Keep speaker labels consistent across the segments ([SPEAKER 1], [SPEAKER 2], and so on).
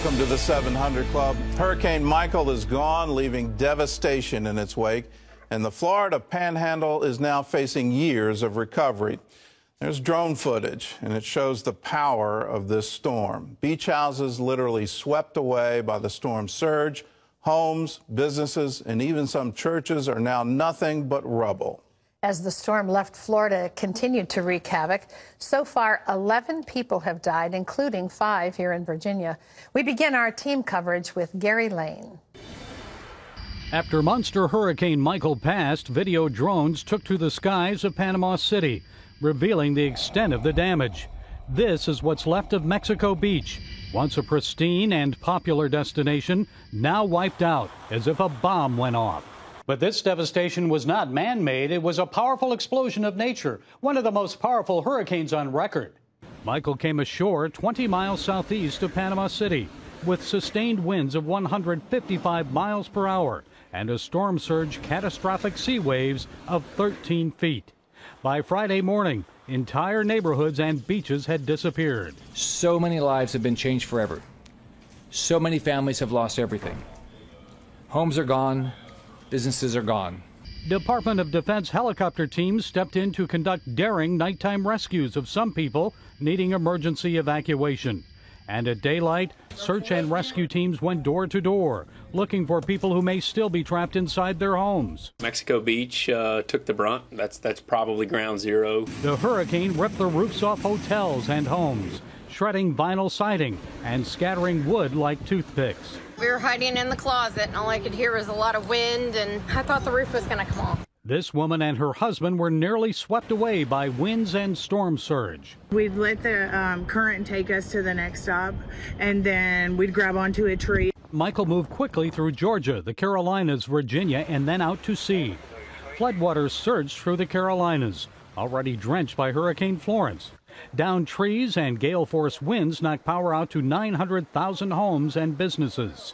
[SPEAKER 1] Welcome to the 700 Club. Hurricane Michael is gone, leaving devastation in its wake, and the Florida Panhandle is now facing years of recovery. There's drone footage, and it shows the power of this storm. Beach houses literally swept away by the storm's surge. Homes, businesses, and even some churches are now nothing but rubble.
[SPEAKER 2] As the storm left Florida, it continued to wreak havoc. So far, 11 people have died, including 5 here in Virginia. We begin our team coverage with Gary Lane.
[SPEAKER 3] After monster Hurricane Michael passed, video drones took to the skies of Panama City, revealing the extent of the damage. This is what's left of Mexico Beach, once a pristine and popular destination, now wiped out as if a bomb went off. But this devastation was not man-made. It was a powerful explosion of nature, one of the most powerful hurricanes on record. Michael came ashore 20 miles southeast of Panama City with sustained winds of 155 miles per hour and a storm surge catastrophic sea waves of 13 feet. By Friday morning, entire neighborhoods and beaches had disappeared.
[SPEAKER 4] So many lives have been changed forever. So many families have lost everything. Homes are gone. Businesses are gone.
[SPEAKER 3] Department of Defense helicopter teams stepped in to conduct daring nighttime rescues of some people needing emergency evacuation. And at daylight, search and rescue teams went door to door, looking for people who may still be trapped inside their homes.
[SPEAKER 5] Mexico Beach took the brunt. That's probably ground zero.
[SPEAKER 3] The hurricane ripped the roofs off hotels and homes, shredding vinyl siding and scattering wood like toothpicks.
[SPEAKER 6] We were hiding in the closet, and all I could hear was a lot of wind, and I thought the roof was going to come off.
[SPEAKER 3] This woman and her husband were nearly swept away by winds and storm surge.
[SPEAKER 7] We'd let the current take us to the next stop, and then we'd grab onto a tree.
[SPEAKER 3] Michael moved quickly through Georgia, the Carolinas, Virginia, and then out to sea. Floodwaters surged through the Carolinas, already drenched by Hurricane Florence. Downed trees and gale-force winds knocked power out to 900,000 homes and businesses.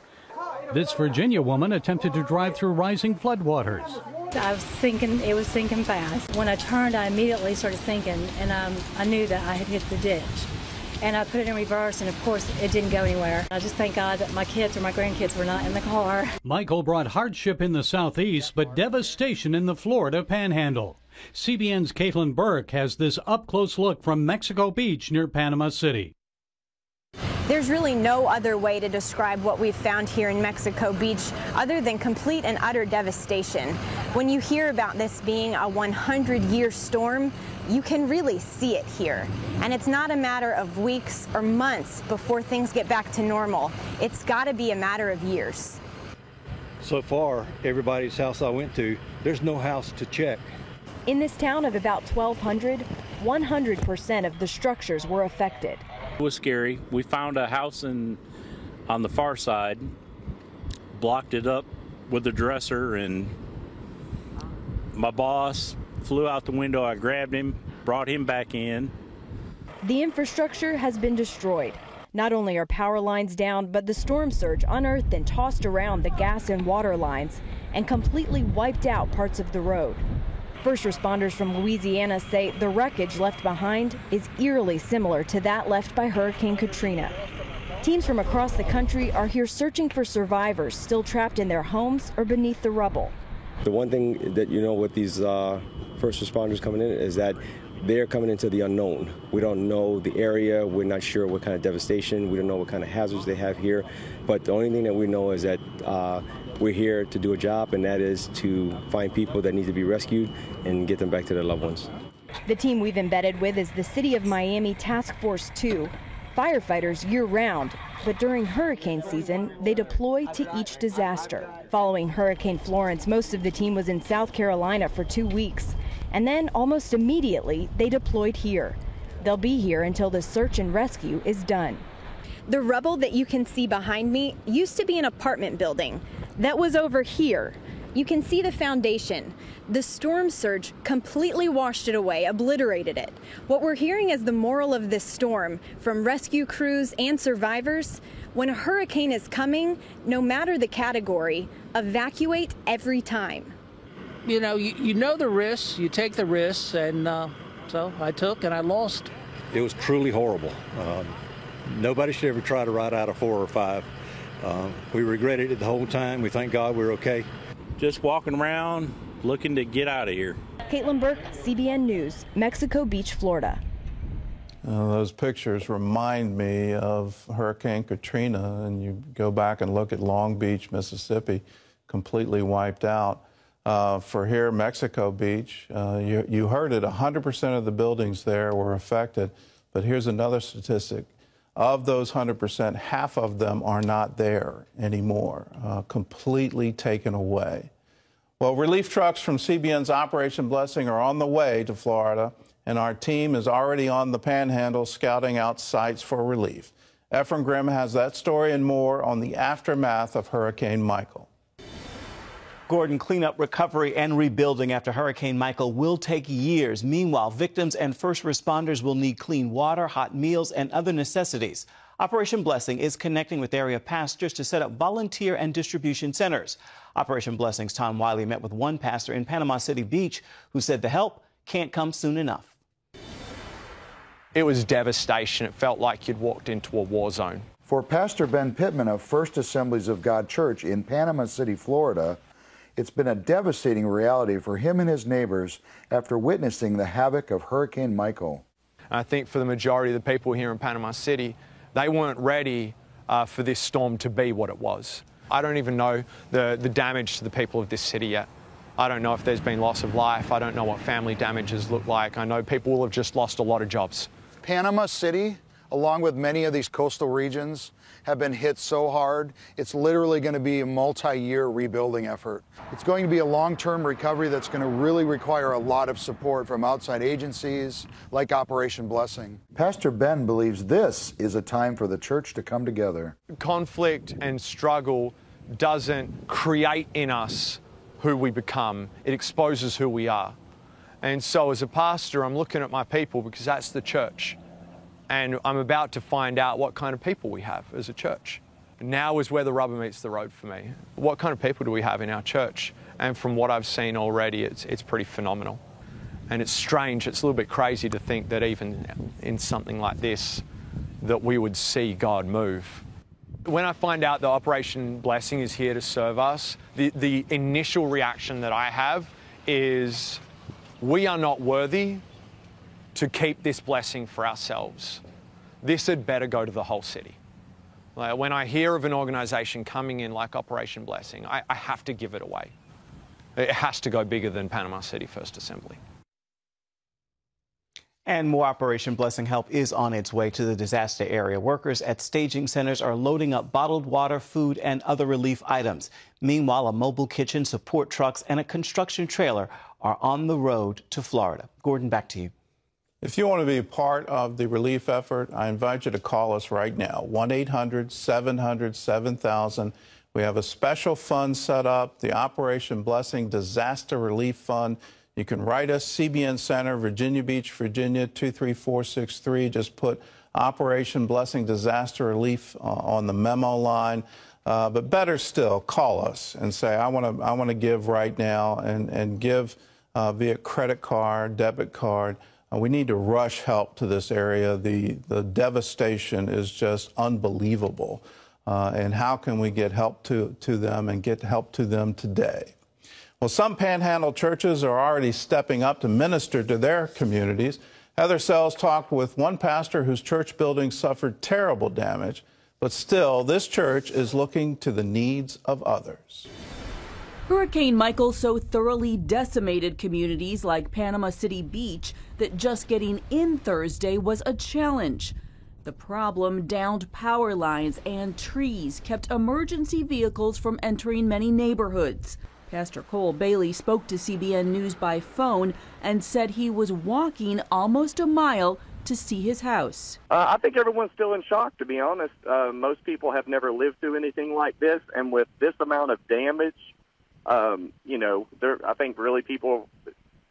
[SPEAKER 3] This Virginia woman attempted to drive through rising floodwaters.
[SPEAKER 8] I was thinking it was sinking fast. When I turned, I immediately started sinking, and I knew that I had hit the ditch. And I put it in reverse, and of course, it didn't go anywhere. I just thank God that my kids or my grandkids were not in the car.
[SPEAKER 3] Michael brought hardship in the southeast, but devastation in the Florida Panhandle. CBN's Caitlin Burke has this up-close look from Mexico Beach near Panama City.
[SPEAKER 9] There's really no other way to describe what we've found here in Mexico Beach other than complete and utter devastation. When you hear about this being a 100-year storm, you can really see it here. And it's not a matter of weeks or months before things get back to normal. It's got to be a matter of years.
[SPEAKER 10] So far, everybody's house I went to, there's no house to check.
[SPEAKER 11] In this town of about 1,200, 100% of the structures were affected.
[SPEAKER 12] It was scary. We found a house on the far side, blocked it up with a dresser, and my boss flew out the window. I grabbed him, brought him back in.
[SPEAKER 11] The infrastructure has been destroyed. Not only are power lines down, but the storm surge unearthed and tossed around the gas and water lines and completely wiped out parts of the road. First responders from Louisiana say the wreckage left behind is eerily similar to that left by Hurricane Katrina. Teams from across the country are here searching for survivors still trapped in their homes or beneath the rubble.
[SPEAKER 13] The one thing that you know with these first responders coming in is that they're coming into the unknown. We don't know the area. We're not sure what kind of devastation. We don't know what kind of hazards they have here. But the only thing that we know is that we're here to do a job, and that is to find people that need to be rescued and get them back to their loved ones.
[SPEAKER 11] The team we've embedded with is the City of Miami Task Force 2. Firefighters year-round, but during hurricane season, they deploy to each disaster. Following Hurricane Florence, most of the team was in South Carolina for 2 weeks, and then almost immediately, they deployed here. They'll be here until the search and rescue is done.
[SPEAKER 9] The rubble that you can see behind me used to be an apartment building. That was over here. You can see the foundation. The storm surge completely washed it away, obliterated it. What we're hearing as the moral of this storm from rescue crews and survivors: when a hurricane is coming, no matter the category, evacuate every time.
[SPEAKER 14] You know the risks, you take the risks, and so I took and I lost.
[SPEAKER 10] It was truly horrible. Nobody should ever try to ride out a 4 or 5. We regretted it the whole time. We thank God we're okay.
[SPEAKER 12] Just walking around looking to get out of here.
[SPEAKER 11] Caitlin Burke, CBN News, Mexico Beach, Florida.
[SPEAKER 1] Those pictures remind me of Hurricane Katrina, and you go back and look at Long Beach, Mississippi, completely wiped out. For here, Mexico Beach, you heard it, 100% of the buildings there were affected. But here's another statistic. Of those 100%, half of them are not there anymore, completely taken away. Well, relief trucks from CBN's Operation Blessing are on the way to Florida, and our team is already on the Panhandle scouting out sites for relief. Ephraim Grimm has that story and more on the aftermath of Hurricane Michael.
[SPEAKER 15] Gordon, cleanup, recovery, and rebuilding after Hurricane Michael will take years. Meanwhile, victims and first responders will need clean water, hot meals, and other necessities. Operation Blessing is connecting with area pastors to set up volunteer and distribution centers. Operation Blessing's Tom Wiley met with one pastor in Panama City Beach who said the help can't come soon enough.
[SPEAKER 16] It was devastation. It felt like you'd walked into a war zone.
[SPEAKER 17] For Pastor Ben Pittman of First Assemblies of God Church in Panama City, Florida, it's been a devastating reality for him and his neighbors after witnessing the havoc of Hurricane Michael.
[SPEAKER 16] I think for the majority of the people here in Panama City, they weren't ready for this storm to be what it was. I don't even know the damage to the people of this city yet. I don't know if there's been loss of life. I don't know what family damages look like. I know people will have just lost a lot of jobs.
[SPEAKER 17] Panama City, along with many of these coastal regions, have been hit so hard, it's literally going to be a multi-year rebuilding effort. It's going to be a long-term recovery that's going to really require a lot of support from outside agencies like Operation Blessing. Pastor Ben believes this is a time for the church to come together.
[SPEAKER 16] Conflict and struggle doesn't create in us who we become. It exposes who we are. And so as a pastor, I'm looking at my people because that's the church. And I'm about to find out what kind of people we have as a church. Now is where the rubber meets the road for me. What kind of people do we have in our church? And from what I've seen already, it's pretty phenomenal. And it's strange, it's a little bit crazy to think that even in something like this, that we would see God move. When I find out that Operation Blessing is here to serve us, the initial reaction that I have is we are not worthy to keep this blessing for ourselves. This had better go to the whole city. When I hear of an organization coming in like Operation Blessing, I have to give it away. It has to go bigger than Panama City First Assembly.
[SPEAKER 15] And more Operation Blessing help is on its way to the disaster area. Workers at staging centers are loading up bottled water, food, and other relief items. Meanwhile, a mobile kitchen, support trucks, and a construction trailer are on the road to Florida. Gordon, back to you.
[SPEAKER 1] If you want to be a part of the relief effort, I invite you to call us right now, 1-800-700-7000. We have a special fund set up, the Operation Blessing Disaster Relief Fund. You can write us, CBN Center, Virginia Beach, Virginia, 23463. Just put Operation Blessing Disaster Relief on the memo line. But better still, call us and say, I want to give right now and give via credit card, debit card. We need to rush help to this area. The devastation is just unbelievable. And how can we get help to them and get help to them today? Well, some Panhandle churches are already stepping up to minister to their communities. Heather Sells talked with one pastor whose church building suffered terrible damage, but still, this church is looking to the needs of others.
[SPEAKER 18] Hurricane Michael so thoroughly decimated communities like Panama City Beach that just getting in Thursday was a challenge. The problem, downed power lines and trees kept emergency vehicles from entering many neighborhoods. Pastor Cole Bailey spoke to CBN News by phone and said he was walking almost a mile to see his house.
[SPEAKER 19] I think everyone's still in shock, to be honest. Most people have never lived through anything like this, and with this amount of damage, I think really people,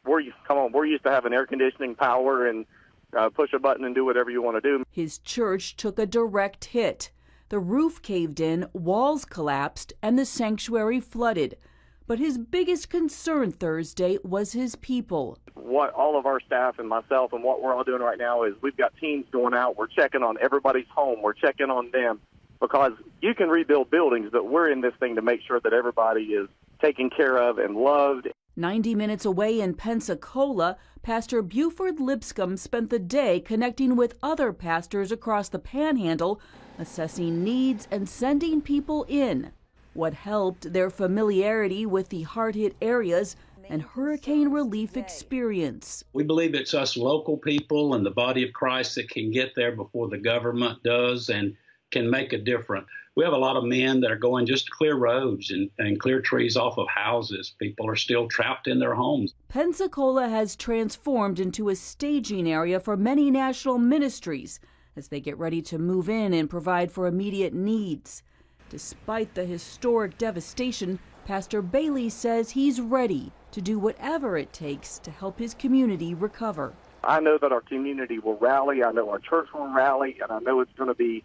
[SPEAKER 19] we're used to having air conditioning power and push a button and do whatever you want to do.
[SPEAKER 18] His church took a direct hit. The roof caved in, walls collapsed, and the sanctuary flooded. But his biggest concern Thursday was his people.
[SPEAKER 19] What all of our staff and myself and what we're all doing right now is we've got teams going out. We're checking on everybody's home. We're checking on them because you can rebuild buildings, but we're in this thing to make sure that everybody is taken care of and loved.
[SPEAKER 18] 90 minutes away in Pensacola, Pastor Buford Lipscomb spent the day connecting with other pastors across the Panhandle, assessing needs and sending people in. What helped, their familiarity with the hard-hit areas and hurricane relief experience.
[SPEAKER 20] We believe it's us local people and the body of Christ that can get there before the government does and can make a difference. We have a lot of men that are going just to clear roads and clear trees off of houses. People are still trapped in their homes.
[SPEAKER 18] Pensacola has transformed into a staging area for many national ministries as they get ready to move in and provide for immediate needs. Despite the historic devastation, Pastor Bailey says he's ready to do whatever it takes to help his community recover.
[SPEAKER 19] I know that our community will rally. I know our church will rally, and I know it's going to be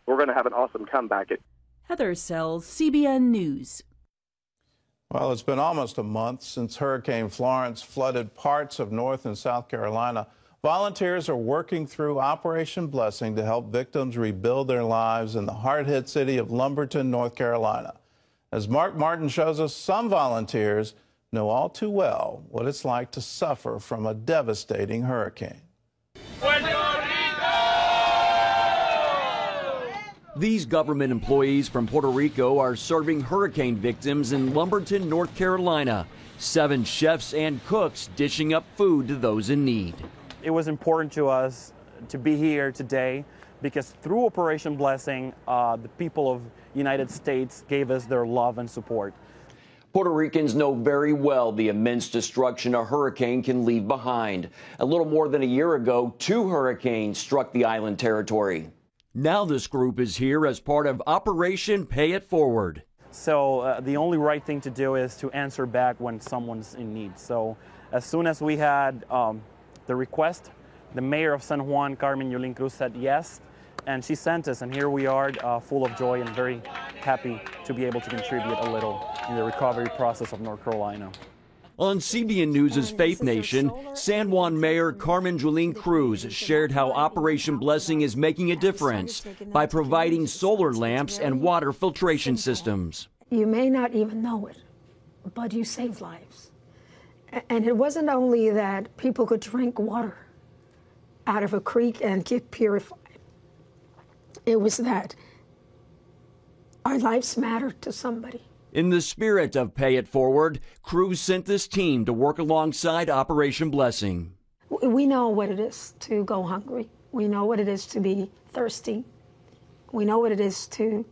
[SPEAKER 19] we're going to have an awesome comeback.
[SPEAKER 18] Heather Sells, CBN News.
[SPEAKER 1] Well, it's been almost a month since Hurricane Florence flooded parts of North and South Carolina. Volunteers are working through Operation Blessing to help victims rebuild their lives in the hard-hit city of Lumberton, North Carolina. As Mark Martin shows us, some volunteers know all too well what it's like to suffer from a devastating hurricane.
[SPEAKER 21] These government employees from Puerto Rico are serving hurricane victims in Lumberton, North Carolina. 7 chefs and cooks dishing up food to those in need.
[SPEAKER 22] It was important to us to be here today because through Operation Blessing, the people of the United States gave us their love and support.
[SPEAKER 21] Puerto Ricans know very well the immense destruction a hurricane can leave behind. A little more than a year ago, 2 hurricanes struck the island territory. Now this group is here as part of Operation Pay It Forward.
[SPEAKER 22] So the only right thing to do is to answer back when someone's in need. So as soon as we had the request, the mayor of San Juan, Carmen Yulín Cruz, said yes, and she sent us, and here we are full of joy and very happy to be able to contribute a little in the recovery process of North Carolina.
[SPEAKER 21] On CBN News' Faith Nation, San Juan Mayor Carmen Yulín Cruz shared how Operation Blessing is making a difference by providing solar lamps and water filtration systems.
[SPEAKER 23] You may not even know it, but you save lives. And it wasn't only that people could drink water out of a creek and get purified. It was that our lives mattered to somebody.
[SPEAKER 21] In the spirit of Pay It Forward, Cruz sent this team to work alongside Operation Blessing.
[SPEAKER 23] We know what it is to go hungry. We know what it is to be thirsty. We know what it is to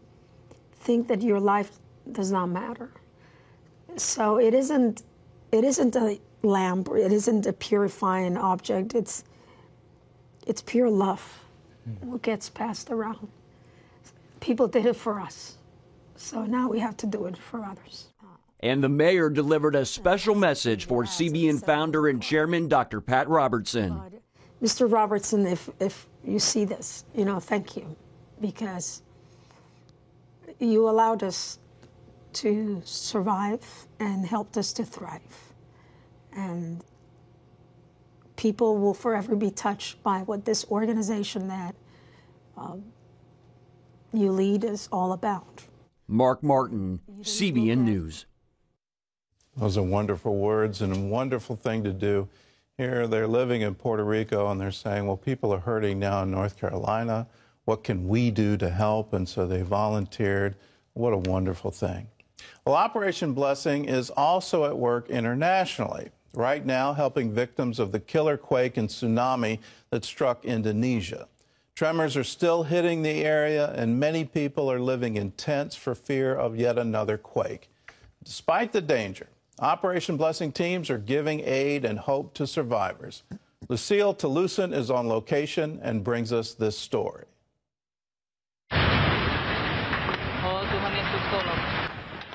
[SPEAKER 23] think that your life does not matter. So it isn't a lamp, it isn't a purifying object. It's pure love. What gets passed around. People did it for us. So now we have to do it for others.
[SPEAKER 21] And the mayor delivered a special message for CBN founder and chairman Dr. Pat Robertson.
[SPEAKER 23] Mr. Robertson, if you see this, thank you, because you allowed us to survive and helped us to thrive. And people will forever be touched by what this organization that you lead is all about.
[SPEAKER 21] Mark Martin, CBN News.
[SPEAKER 1] Those are wonderful words and a wonderful thing to do. Here they're living in Puerto Rico and they're saying, well, people are hurting now in North Carolina. What can we do to help? And so they volunteered. What a wonderful thing. Well, Operation Blessing is also at work internationally, right now helping victims of the killer quake and tsunami that struck Indonesia. Tremors are still hitting the area, and many people are living in tents for fear of yet another quake. Despite the danger, Operation Blessing teams are giving aid and hope to survivors. Lucille Toulousan is on location and brings us this story.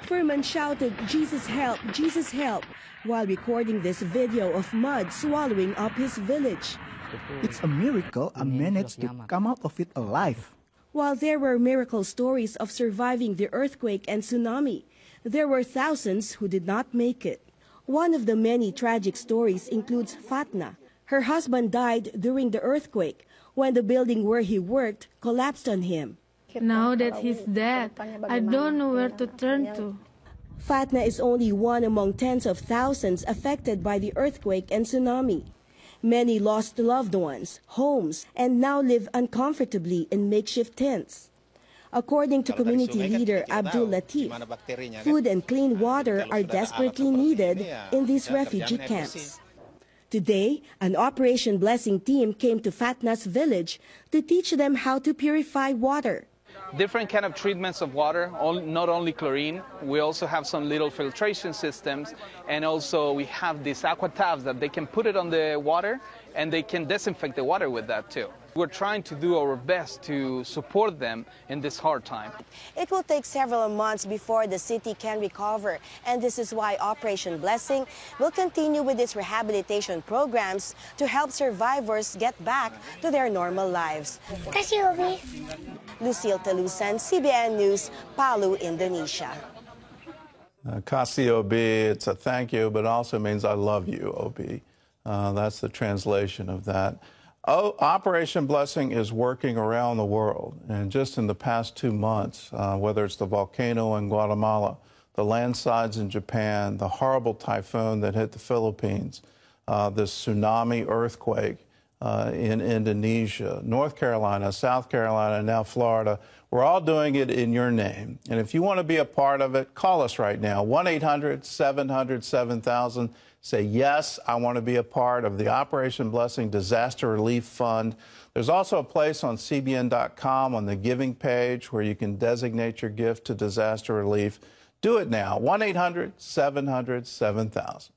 [SPEAKER 24] Furman shouted, "Jesus help, Jesus help," while recording this video of mud swallowing up his village.
[SPEAKER 25] It's a miracle I managed to come out of it alive.
[SPEAKER 24] While there were miracle stories of surviving the earthquake and tsunami, there were thousands who did not make it. One of the many tragic stories includes Fatna. Her husband died during the earthquake when the building where he worked collapsed on him.
[SPEAKER 2] Now that he's dead, I don't know where to turn to.
[SPEAKER 24] Fatna is only one among tens of thousands affected by the earthquake and tsunami. Many lost loved ones, homes, and now live uncomfortably in makeshift tents. According to community leader Abdul Latif, food and clean water are desperately needed in these refugee camps. Today, an Operation Blessing team came to Fatna's village to teach them how to purify water.
[SPEAKER 4] Different kind of treatments of water, not only chlorine. We also have some little filtration systems, and also we have these aqua tabs that they can put it on the water and they can disinfect the water with that too. We're trying to do our best to support them in this hard time.
[SPEAKER 24] It will take several months before the city can recover, and this is why Operation Blessing will continue with its rehabilitation programs to help survivors get back to their normal lives. Lucille Talusan, CBN News, Palu, Indonesia.
[SPEAKER 1] Kasi Obi, it's a thank you, but also means I love you, Obi. That's the translation of that. Operation Blessing is working around the world, and just in the past 2 months, whether it's the volcano in Guatemala, the landslides in Japan, the horrible typhoon that hit the Philippines, this tsunami earthquake in Indonesia, North Carolina, South Carolina, and now Florida, we're all doing it in your name. And if you want to be a part of it, call us right now, 1-800-700-7000. Say, yes, I want to be a part of the Operation Blessing Disaster Relief Fund. There's also a place on CBN.com on the giving page where you can designate your gift to disaster relief. Do it now, 1-800-700-7000.